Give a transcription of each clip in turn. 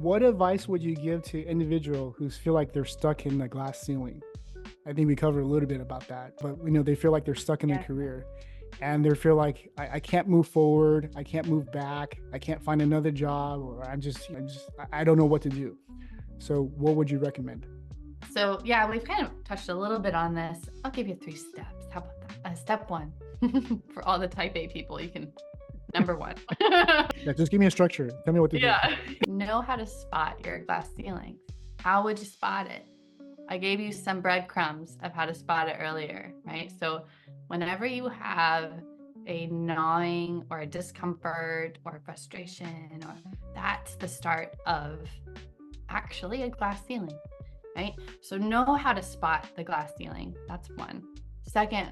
What advice would you give to individual who feel like they're stuck in the glass ceiling? I think we covered a little bit about that, but they feel like they're stuck in their Yeah. career and they feel like I can't move forward, I can't move back, I can't find another job, or I don't know what to do. So what would you recommend? So yeah, we've kind of touched a little bit on this. I'll give you 3 steps. How about that? Step one, for all the type A people, you can, number one. Yeah, just give me a structure. Tell me what to do. Yeah. Know how to spot your glass ceilings. How would you spot it? I gave you some breadcrumbs of how to spot it earlier, right? So whenever you have a gnawing or a discomfort or frustration, or that's the start of actually a glass ceiling, right? So know how to spot the glass ceiling. That's one. Second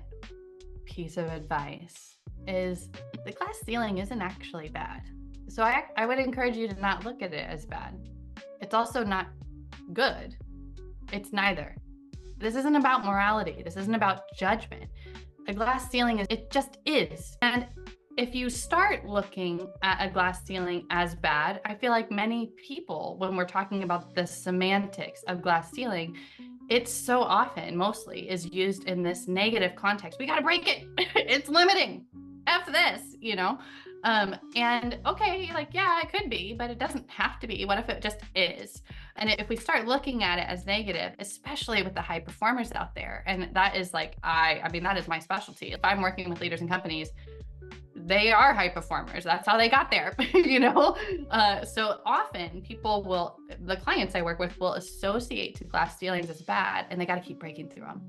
piece of advice is the glass ceiling isn't actually bad. So I would encourage you to not look at it as bad. It's also not good. It's neither. This isn't about morality. This isn't about judgment. A glass ceiling it just is. And if you start looking at a glass ceiling as bad, I feel like many people, when we're talking about the semantics of glass ceiling, it's so often, mostly, is used in this negative context. We got to break it. It's limiting. F this, and okay, like, yeah, it could be, but it doesn't have to be. What if it just is? And if we start looking at it as negative, especially with the high performers out there, and that is like, I mean, that is my specialty. If I'm working with leaders and companies, they are high performers. That's how they got there, So often the clients I work with will associate to glass ceilings as bad, and they got to keep breaking through them,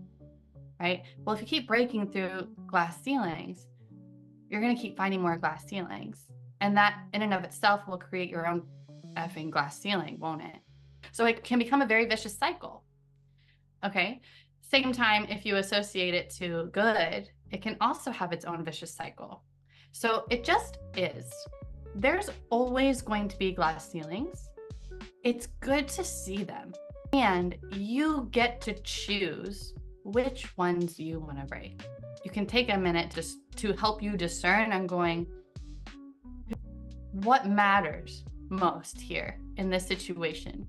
right? Well, if you keep breaking through glass ceilings, you're going to keep finding more glass ceilings. And that in and of itself will create your own effing glass ceiling, won't it? So it can become a very vicious cycle. Okay. Same time, if you associate it to good, it can also have its own vicious cycle. So it just is. There's always going to be glass ceilings. It's good to see them. And you get to choose which ones you want to break. You can take a minute to help you discern and going, what matters most here in this situation?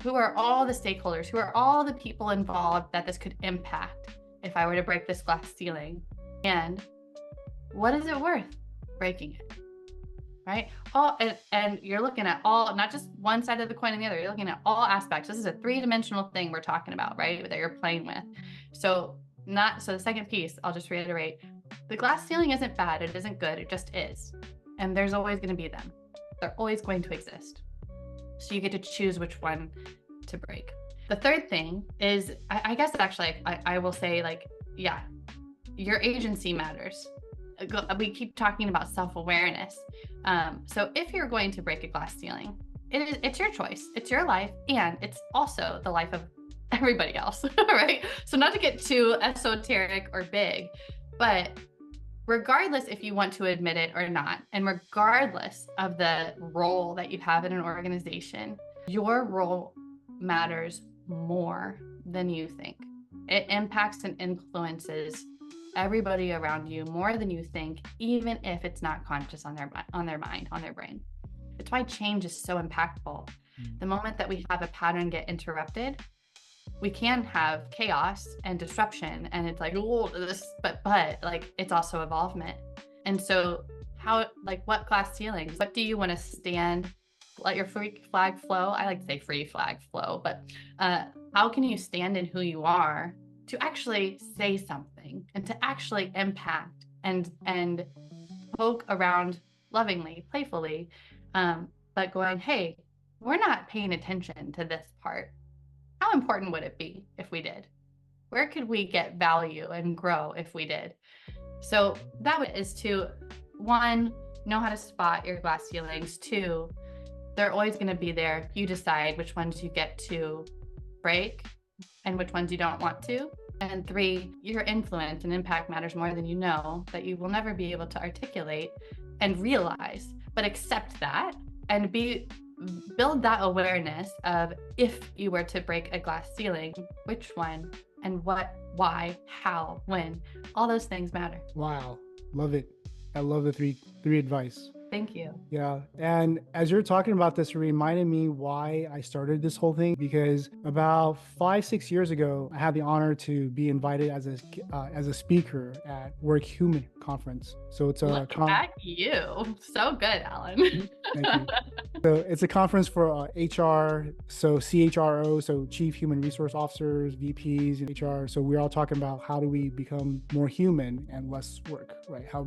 Who are all the stakeholders? Who are all the people involved that this could impact if I were to break this glass ceiling? And what is it worth breaking it? Right? And you're looking at all, not just one side of the coin and the other, you're looking at all aspects. This is a 3-dimensional thing we're talking about, right? That you're playing with. So the second piece, I'll just reiterate, the glass ceiling isn't bad, it isn't good, it just is. And there's always going to be them. They're always going to exist. So you get to choose which one to break. The third thing is, I guess actually, I will say, like, yeah, your agency matters. We keep talking about self-awareness. So if you're going to break a glass ceiling, it's your choice, it's your life, and it's also the life of everybody else, right? So not to get too esoteric or big, but regardless if you want to admit it or not, and regardless of the role that you have in an organization, your role matters more than you think. It impacts and influences everybody around you more than you think, even if it's not conscious on their mind, on their brain. It's why change is so impactful. The moment that we have a pattern get interrupted, we can have chaos and disruption, and it's like, oh, this, but like, it's also evolvement. And so what glass ceilings, what do you want to stand, let your free flag flow? I like to say free flag flow, but how can you stand in who you are to actually say something and to actually impact and poke around lovingly, playfully, but going, hey, we're not paying attention to this part. How important would it be if we did? Where could we get value and grow if we did? So that is to, 1, know how to spot your glass ceilings. 2, they're always going to be there. You decide which ones you get to break and which ones you don't want to. And 3, your influence and impact matters more than you know, that you will never be able to articulate and realize, but accept that and build that awareness of, if you were to break a glass ceiling, which one and what, why, how, when, all those things matter. Wow. Love it. I love the three advice. Thank you. Yeah. And as you're talking about this, it reminded me why I started this whole thing, because about 5, 6 years ago, I had the honor to be invited as a speaker at Work Human conference. So it's a Look at you. So good, Alan. Thank you. So it's a conference for HR, so CHRO, so Chief Human Resource Officers, VPs, and HR. So we're all talking about how do we become more human and less work, right? How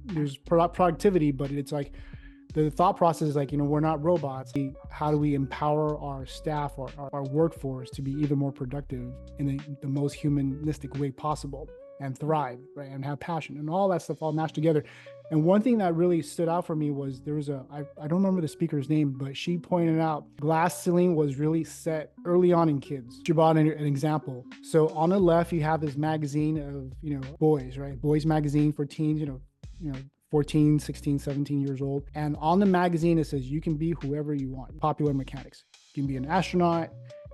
there's productivity, but it's like the thought process is like, we're not robots. How do we empower our staff or our workforce to be even more productive in the most humanistic way possible and thrive, right? And have passion and all that stuff all mashed together. And one thing that really stood out for me was there was I don't remember the speaker's name, but she pointed out glass ceiling was really set early on in kids. She brought an example. So on the left, you have this magazine of, boys, right? Boys magazine for teens, 14, 16, 17 years old. And on the magazine, it says you can be whoever you want. Popular mechanics. You can be an astronaut,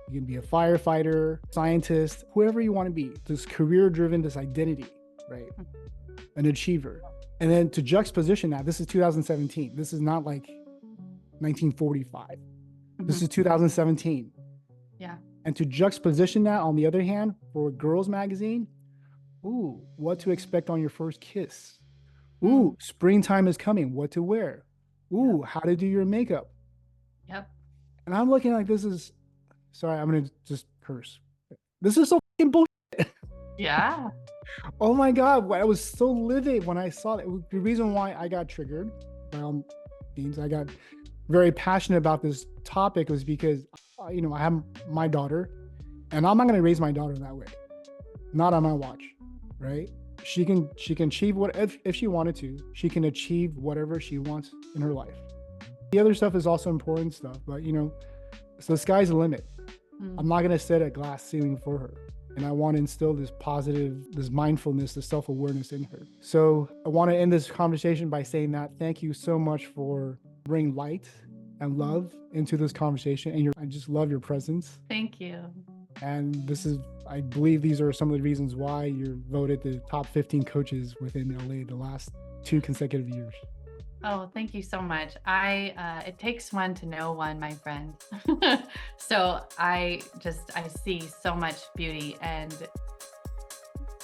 you can be a firefighter, scientist, whoever you want to be. This career-driven, this identity, right? An achiever. And then to juxtaposition that, this is 2017. This is not like 1945. This is 2017. Yeah. And to juxtaposition that, on the other hand, for a girls magazine, ooh, what to expect on your first kiss. Ooh, springtime is coming, what to wear. Ooh, how to do your makeup. Yep. And I'm looking like this is, sorry, I'm going to just curse. This is so fucking bullshit. Yeah. Oh my God, I was so livid when I saw that. The reason why I got triggered, means I got very passionate about this topic was because, I have my daughter, and I'm not going to raise my daughter that way. Not on my watch, right? She can achieve what, if she wanted to, she can achieve whatever she wants in her life. The other stuff is also important stuff, but so the sky's the limit. I'm not going to set a glass ceiling for her. And I want to instill this positive, this mindfulness, this self-awareness in her. So I want to end this conversation by saying that thank you so much for bringing light and love into this conversation. And I just love your presence. Thank you. And I believe these are some of the reasons why you're voted the top 15 coaches within LA the last 2 consecutive years. Oh, thank you so much. It takes one to know one, my friend. So I see so much beauty and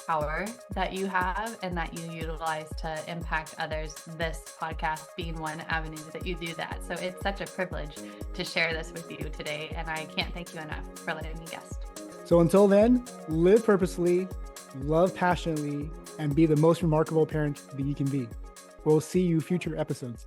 power that you have and that you utilize to impact others. This podcast being one avenue that you do that. So it's such a privilege to share this with you today. And I can't thank you enough for letting me guest. So until then, live purposely, love passionately, and be the most remarkable parent that you can be. We'll see you future episodes.